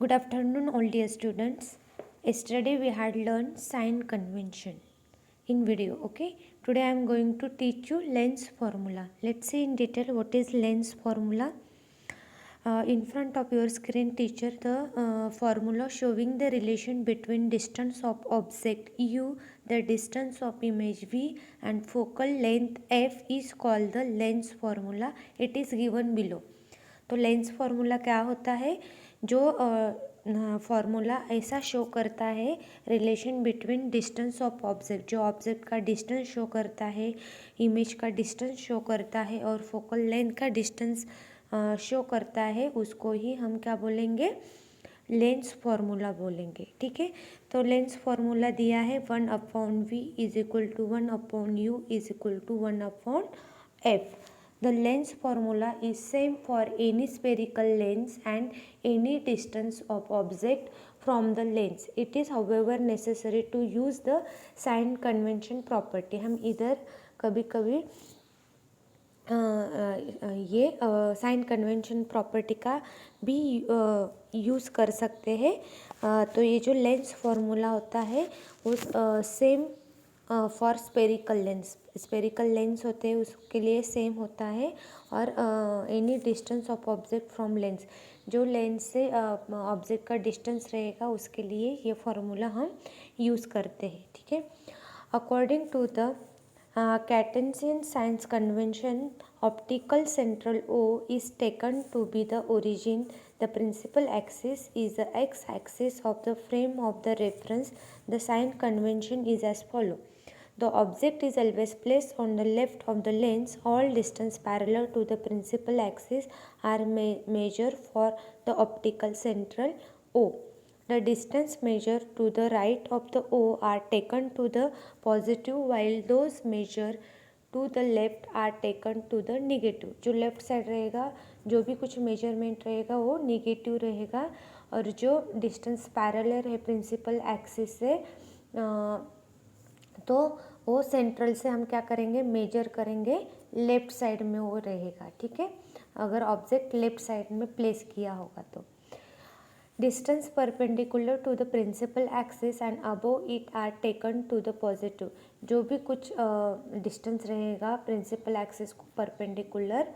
Good afternoon, all dear students. Yesterday we had learned sign convention in video. Okay. Today I am going to teach you lens formula. Let's see in detail what is lens formula. In front of your screen, teacher, the formula showing the relation between distance of object u, the distance of image v, and focal length f is called the lens formula. It is given below. तो lens formula क्या होता है? जो formula ऐसा show करता है relation between distance of object, जो object का डिस्टेंस शो करता है, इमेज का डिस्टेंस शो करता है और फोकल लेंथ का डिस्टेंस शो करता है, उसको ही हम क्या बोलेंगे? लेंस फार्मूला बोलेंगे. ठीक है. तो लेंस फार्मूला दिया है 1/v is equal to 1/u is equal to 1/f. The lens formula is same for any spherical lens and any distance of object from the lens. It is however necessary to use the sign convention property. हम इधर कभी कभी ये sign convention property का भी use कर सकते हैं. तो ये जो लेंस फार्मूला होता है वो सेम फॉर स्पेरिकल लेंस होते हैं उसके लिए सेम होता है. और any distance of object from lens, जो लेंस से ऑब्जेक्ट का डिस्टेंस रहेगा उसके लिए ये फार्मूला हम यूज़ करते हैं. ठीक है. According to the Cartesian signs convention, optical central O is taken to be the origin. The principal axis is the x-axis of the frame of the reference. The sign convention is as follows. The object is always placed on the left of the lens. All distance parallel to the principal axis are measured for the optical central O. The distance measured to the right of the O are taken to the positive while those measured to the left are taken to the negative. जो left side रहेगा, जो भी कुछ measurement रहेगा वो negative रहेगा. और जो डिस्टेंस पैरेलल है प्रिंसिपल एक्सिस से तो वो सेंट्रल से हम क्या करेंगे? मेजर करेंगे, लेफ्ट साइड में वो रहेगा. ठीक है. अगर ऑब्जेक्ट लेफ्ट साइड में प्लेस किया होगा तो distance perpendicular to the principal axis and above it are taken to the positive. जो भी कुछ डिस्टेंस रहेगा प्रिंसिपल एक्सिस को परपेंडिकुलर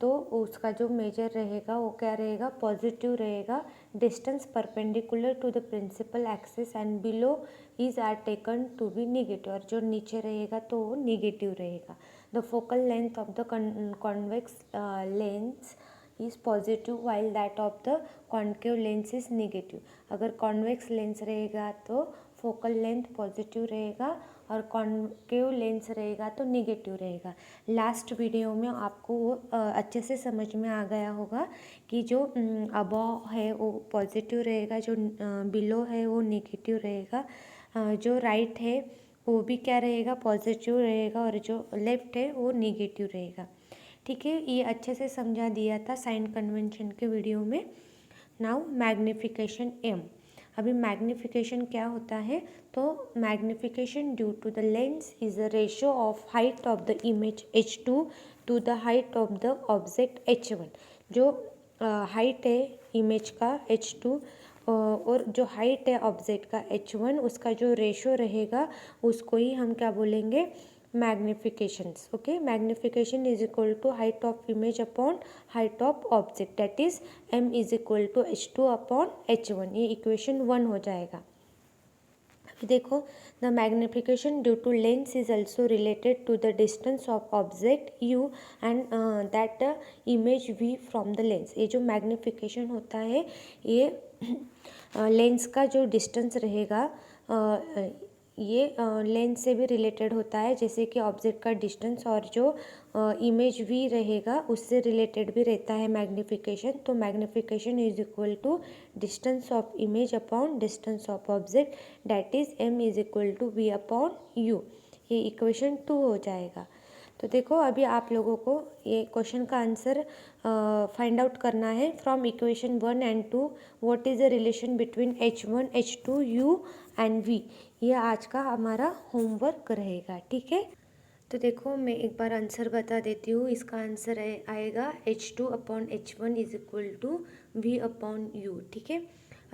तो उसका जो मेजर रहेगा वो क्या रहेगा? पॉजिटिव रहेगा. Distance perpendicular to the principal axis and below is are taken to be negative. और जो नीचे रहेगा तो वो निगेटिव रहेगा. The focal length of the convex lens is positive while that of the concave lens is negative. अगर convex lens रहेगा तो फोकल लेंथ पॉजिटिव रहेगा और कॉन्केव लेंस रहेगा तो नेगेटिव रहेगा. लास्ट वीडियो में आपको वो अच्छे से समझ में आ गया होगा कि जो अबव है वो पॉजिटिव रहेगा, जो बिलो है वो नेगेटिव रहेगा, जो राइट है वो भी क्या रहेगा? पॉजिटिव रहेगा और जो लेफ्ट है वो नेगेटिव रहेगा. ठीक है. ये अच्छे से समझा दिया था साइन कन्वेंशन के वीडियो में. Now magnification M. अभी मैग्निफिकेशन क्या होता है? तो magnification due to the lens is the ratio of height of the image h2 to the height of the object h1. जो हाइट है इमेज का h2 और जो हाइट है ऑब्जेक्ट का h1, उसका जो रेशियो रहेगा उसको ही हम क्या बोलेंगे? magnifications. Okay, magnification is equal to height of image upon height of object, that is m is equal to h2 upon h1. ये इक्वेशन 1 हो जाएगा. देखो, the magnification due to lens is also related to the distance of object u and that the image v from the lens. ये जो magnification होता है ये lens का जो डिस्टेंस रहेगा ये लेंस से भी रिलेटेड होता है, जैसे कि ऑब्जेक्ट का डिस्टेंस और जो इमेज वी रहेगा उससे रिलेटेड भी रहता है मैग्निफिकेशन. तो magnification is equal to distance of image upon distance of object, that is M is equal to V upon U. ये इक्वेशन 2 हो जाएगा. तो देखो अभी आप लोगों को ये क्वेश्चन का आंसर फाइंड आउट करना है from equation 1 and 2. What is the relation between h1, h2, u and v. ये आज का हमारा होमवर्क रहेगा. ठीक है. तो देखो मैं एक बार आंसर बता देती हूँ। इसका आंसर आएगा H2/H1 is equal to V/U। ठीक है,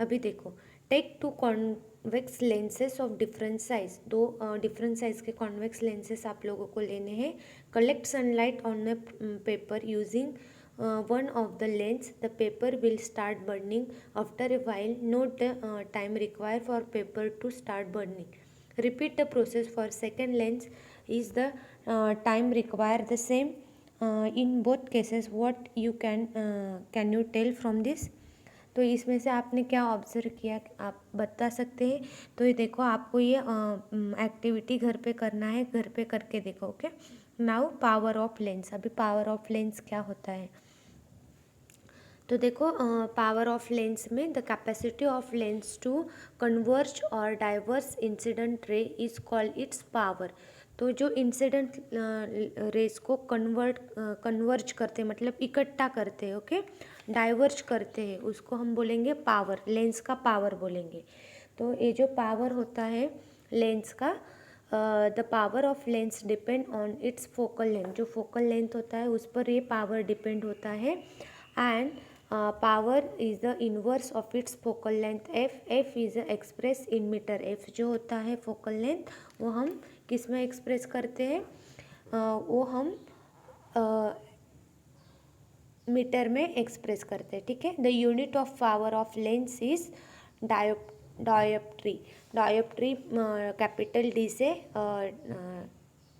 अभी देखो, take two convex lenses of different size, दो डिफरेंट साइज के कॉन्वेक्स लेंसेज आप लोगों को लेने हैं। Collect sunlight on a paper using one of the lens, the paper will start burning after a while. Note the time required for paper to start burning. Repeat the process for second lens. Is the time required the same in both cases? What you can you tell from this? तो इसमें से आपने क्या observe किया, आप बता सकते हैं? तो ये देखो, आपको ये एक्टिविटी घर पे करना है, घर पे करके देखो। Okay, now power of lens. अभी पावर ऑफ लेंस क्या होता है? तो देखो, पावर ऑफ लेंस में the capacity of lens to converge और diverge incident ray is called its power. तो जो इंसिडेंट रेस को कन्वर्ज करते हैं, मतलब इकट्ठा करते हैं, ओके, डाइवर्ज करते हैं, उसको हम बोलेंगे पावर, लेंस का पावर बोलेंगे। तो ये जो पावर होता है लेंस का, the power of lens depend on its focal length. जो फोकल लेंथ होता है उस पर ये पावर डिपेंड होता है। And power is the inverse of its focal length F is express in metre. F जो होता है फोकल लेंथ, वो हम किस में एक्सप्रेस करते हैं? वो हम मीटर में एक्सप्रेस करते हैं। ठीक है, the unit of power of lens is dioptre. Dioptre capital D से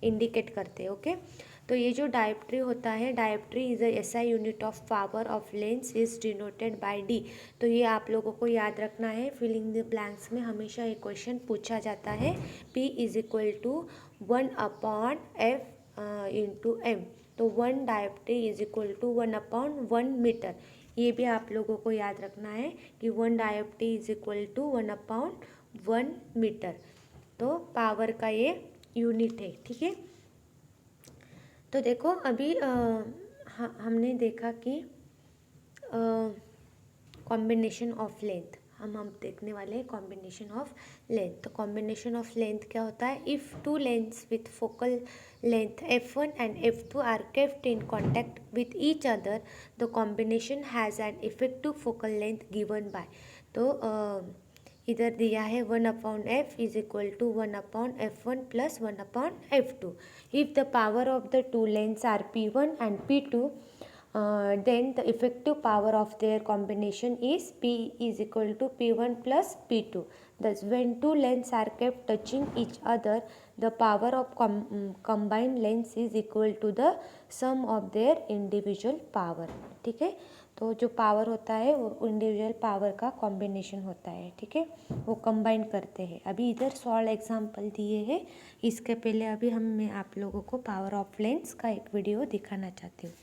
इंडिकेट करते हैं। ओके, तो ये जो डायोप्ट्री होता है, dioptre is a SI unit of power of lens is denoted by D। तो ये आप लोगों को याद रखना है। फिलिंग द ब्लैंक्स में हमेशा ये क्वेश्चन पूछा जाता है। P is equal to 1/F into M। तो 1 dioptre is equal to 1/1 metre. ये भी आप लोगों को याद रखना है कि 1 dioptre is equal to 1/1 metre. तो पावर का ये यूनिट है। ठीक है, तो देखो अभी हमने देखा कि कॉम्बिनेशन ऑफ लेंथ हम देखने वाले हैं। कॉम्बिनेशन ऑफ लेंथ, तो कॉम्बिनेशन ऑफ लेंथ क्या होता है? If two lens with focal length F1 and F2 are kept in contact with each other, the combination has an effective focal length given by. तो इधर दिया है 1/F is equal to 1/F1 plus 1/F2। If the power of the two lens are P1 and P2, then the effective power of their combination is P is equal to P1 plus P2. Thus, when two lengths are kept touching each other, the power of combined lengths is equal to the sum of their individual power. ठीक है, तो जो power होता है वो individual power का combination होता है। ठीक है, वो कंबाइन करते हैं। अभी इधर सॉल्व एग्जाम्पल दिए हैं। इसके पहले अभी मैं आप लोगों को पावर ऑफ लेंस का एक वीडियो दिखाना चाहती हूँ।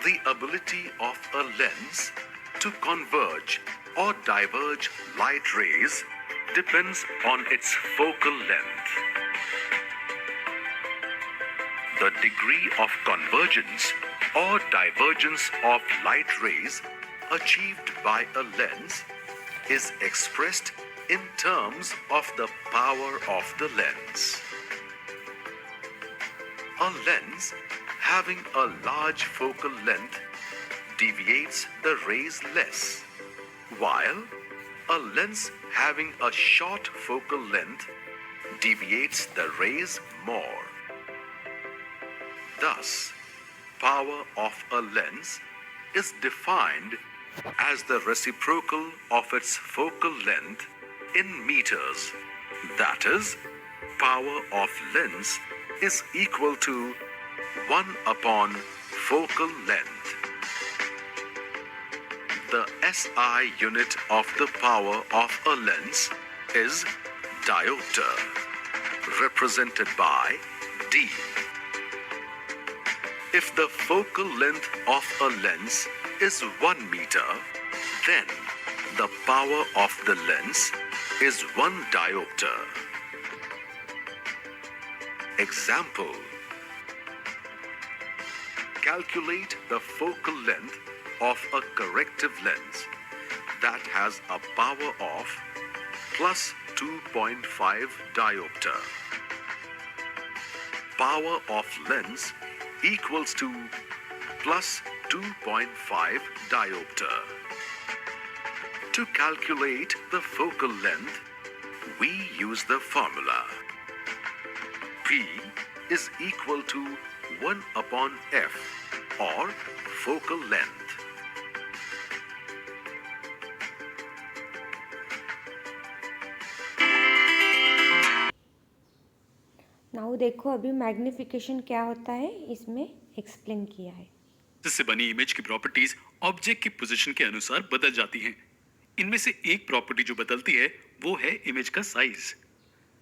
The ability of a lens to converge or diverge light rays depends on its focal length. The degree of convergence or divergence of light rays achieved by a lens is expressed in terms of the power of the lens. A lens having a large focal length deviates the rays less, while a lens having a short focal length deviates the rays more. Thus, power of a lens is defined as the reciprocal of its focal length in meters. That is, power of lens is equal to 1 / focal length. The SI unit of the power of a lens is diopter, represented by D. If the focal length of a lens is 1 meter, then the power of the lens is 1 diopter. Example: calculate the focal length of a corrective lens that has a power of plus 2.5 diopter. Power of lens equals to plus 2.5 diopter. To calculate the focal length, we use the formula. P is equal to 1 upon f, or focal length. Now देखो अभी magnification क्या होता है इसमें explain किया है। जिससे बनी इमेज की प्रॉपर्टीज ऑब्जेक्ट की पोजीशन के अनुसार बदल जाती हैं। इनमें से एक प्रॉपर्टी जो बदलती है वो है इमेज का साइज।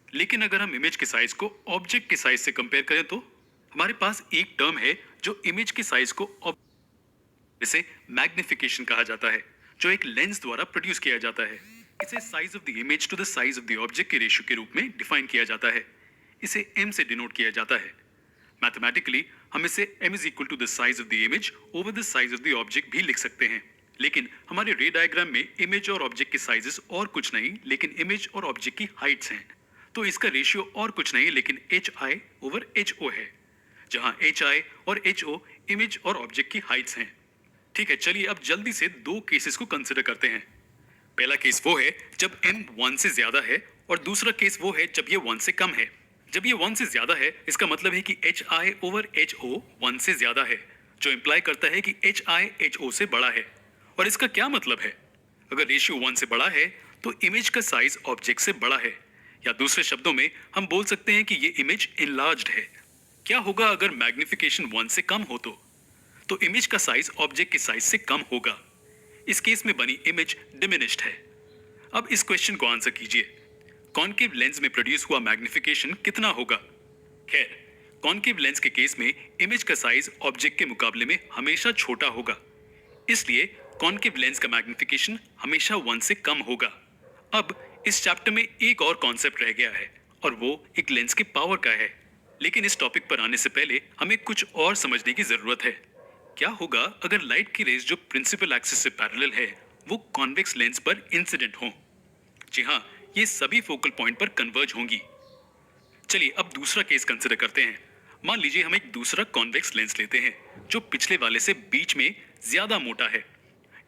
लेकिन अगर हम इमेज के साइज को ऑब्जेक्ट के साइज से कंपेयर करें तो हमारे पास एक टर्म है जो इमेज के साइज को इसे मैग्निफिकेशन कहा जाता है, जो एक लेंस द्वारा प्रोड्यूस किया जाता है। इसे size of the image to the size of the object के रेशियो के रूप में डिफाइन किया जाता है। इसे m से डिनोट किया जाता है। मैथमेटिकली हम इसे m is equal to the size of the image over the size of the object भी लिख सकते हैं। लेकिन हमारे रे डायग्राम में इमेज और ऑब्जेक्ट के साइजेस और कुछ नहीं लेकिन इमेज और ऑब्जेक्ट की हाइट्स हैं। तो इसका रेशियो और कुछ नहीं लेकिन hi ओवर ho है, जहां hi और ho इमेज और ऑब्जेक्ट की हाइट्स हैं। ठीक है, चलिए अब जल्दी से दो केसेस को कंसिडर करते हैं। पहला केस वो है जब m 1 से ज्यादा है और दूसरा केस वो है जब ये 1 से कम है। जब ये 1 से ज्यादा है इसका मतलब है कि hi ओवर ho 1 से ज्यादा है, जो इंप्लाई करता है कि hi ho से बड़ा है। और इसका क्या मतलब है? अगर रेशियो 1 से बड़ा है तो इमेज का साइज ऑब्जेक्ट से बड़ा है, या दूसरे शब्दों में हम बोल सकते हैं कि ये इमेज इनलार्ज्ड है। क्या होगा अगर मैग्निफिकेशन 1 से कम हो तो इमेज का साइज ऑब्जेक्ट के साइज से कम होगा। इस केस में बनी इमेज डिमिनिश्ड है। अब इस क्वेश्चन को आंसर कीजिए। कॉन्केव लेंस में प्रोड्यूस हुआ मैग्निफिकेशन कितना होगा? खैर, कॉन्केव लेंस के केस में इमेज का साइज ऑब्जेक्ट के मुकाबले में हमेशा छोटा होगा, इसलिए कॉन्केव लेंस का मैग्निफिकेशन हमेशा 1 से कम होगा। अब इस चैप्टर में एक और कॉन्सेप्ट रह गया है और वो एक लेंस की पावर का है। लेकिन इस टॉपिक पर आने से पहले हमें कुछ और समझने की जरूरत है। क्या होगा अगर लाइट की रेज जो प्रिंसिपल एक्सिस से पैरेलल है वो कॉन्वेक्स लेंस पर इंसिडेंट हो? जी हाँ, ये सभी फोकल पॉइंट पर कन्वर्ज होंगी। चलिए अब दूसरा केस कंसिडर करते हैं। मान लीजिए हम एक दूसरा कॉन्वेक्स लेंस लेते हैं जो पिछले वाले से बीच में ज्यादा मोटा है।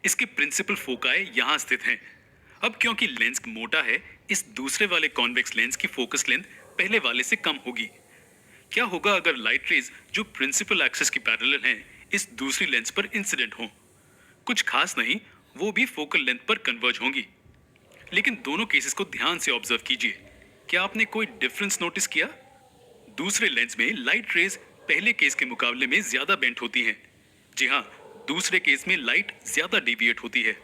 इसके प्रिंसिपल फोकाई यहां स्थित हैं। अब क्योंकि लेंस मोटा है, इस दूसरे वाले कॉन्वेक्स लेंस की फोकस लेंथ पहले वाले से कम होगी। क्या होगा अगर लाइट रेज जो प्रिंसिपल एक्सिस की पैरेलल हैं इस दूसरी लेंस पर इंसिडेंट हो? कुछ खास नहीं, वो भी फोकल लेंथ पर कन्वर्ज होंगी। लेकिन दोनों केसेस को ध्यान से ऑब्जर्व कीजिए। क्या आपने कोई डिफरेंस नोटिस किया? दूसरे लेंस में लाइट रेज पहले केस के मुकाबले में ज्यादा बेंट होती हैं। जी हाँ, दूसरे केस में लाइट ज्यादा डेविएट होती है।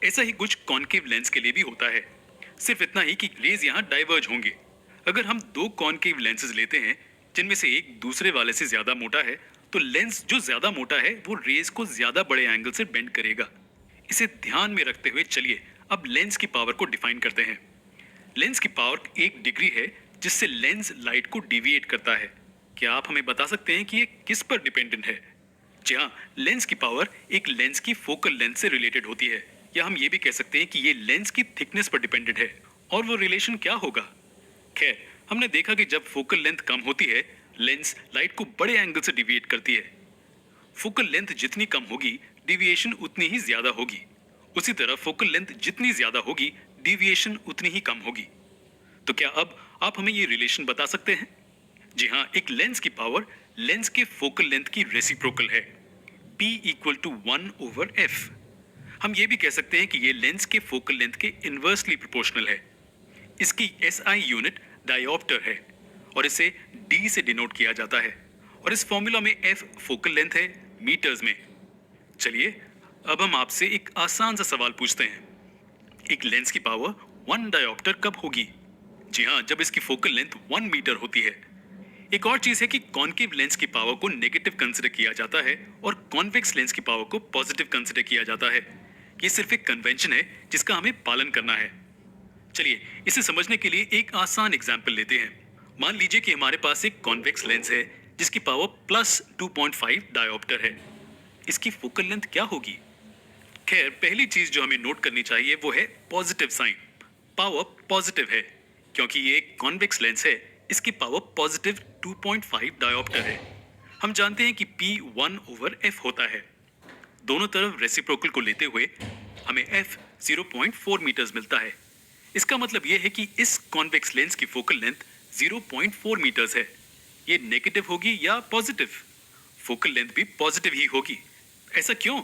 ऐसा ही कुछ कॉन्केव लेंस के लिए भी होता है, सिर्फ इतना ही कि रेज यहाँ डाइवर्ज होंगे। अगर हम दो कॉन्केव लेंसेज लेते हैं जिनमें से एक दूसरे वाले से ज्यादा मोटा है तो लेंस जो ज्यादा मोटा है वो रेज को ज्यादा बड़े एंगल से बेंड करेगा। इसे ध्यान में रखते हुए चलिए अब लेंस की पावर को डिफाइन करते हैं। लेंस की पावर एक डिग्री है जिससे लेंस लाइट को डिविएट करता है। क्या आप हमें बता सकते हैं कि ये किस पर डिपेंडेंट है? जी हाँ, लेंस की पावर एक लेंस की फोकल लेंथ से रिलेटेड होती है, या हम ये भी कह सकते हैं कि ये लेंस की थिकनेस पर डिपेंडेंट है। और वो रिलेशन क्या होगा? खैर, हमने देखा कि जब फोकल लेंथ कम होती है लेंस लाइट को बड़े एंगल से डिविएट करती है। फोकल लेंथ जितनी कम होगी डिविएशन उतनी ही ज्यादा होगी। उसी तरह फोकल लेंथ जितनी ज्यादा होगी डिविएशन उतनी ही कम होगी। तो क्या अब आप हमें ये रिलेशन बता सकते हैं? जी हाँ, एक लेंस की पावर लेंस के फोकल लेंथ की रेसिप्रोकल है, P equal to 1 over F। हम ये भी कह सकते हैं कि ये लेंस के फोकल लेंथ के इनवर्सली प्रोपोर्शनल है। इसकी SI यूनिट डायोप्टर है और इसे D से डिनोट किया जाता है, और इस फॉर्मूला में F फोकल लेंथ है मीटर्स में। चलिए अब हम आपसे एक आसान सा सवाल पूछते हैं। एक लेंस की पावर 1 डायोप्टर कब होगी? जी हाँ, जब इसकी फोकल लेंथ 1 मीटर होती है। एक और चीज है कि कॉन्केव लेंस की पावर को नेगेटिव कंसिडर किया जाता है और कॉन्वेक्स लेंस की पावर को पॉजिटिव कंसिडर किया जाता है। ये सिर्फ एक कन्वेंशन है जिसका हमें पालन करना है। चलिए इसे समझने के लिए एक आसान एग्जाम्पल लेते हैं। मान लीजिए कि हमारे पास एक कॉन्वेक्स लेंस है जिसकी पावर प्लस 2.5 डायोप्टर है। इसकी फोकल लेंथ क्या होगी? खैर, पहली चीज जो हमें नोट करनी चाहिए वो है पॉजिटिव साइन। पावर पॉजिटिव है। क्योंकि ये एक कॉन्वेक्स लेंस है, इसकी पावर पॉजिटिव 2.5 डायोप्टर है। हम जानते हैं कि P 1/f होता है। दोनों तरफ रेसिप्रोकल को लेते हुए हमें f 0.4 मीटर्स मिलता है। इसका मतलब यह है कि इस कॉन्वेक्स लेंस की फोकल लेंथ 0.4 मीटर्स है। ये नेगेटिव होगी या पॉजिटिव? फोकल लेंथ भी पॉजिटिव ही होगी। ऐसा क्यों?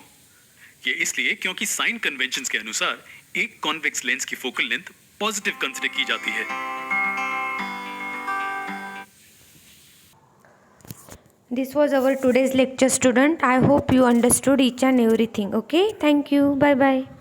ये इसलिए क्योंकि साइन कन्वेंशंस के अनुसार एक कॉन्वेक्स लेंस की फोकल लेंथ पॉजिटिव कंसीडर की जाती है। This was our today's lecture, student. I hope you understood each and everything. Okay, thank you. Bye bye.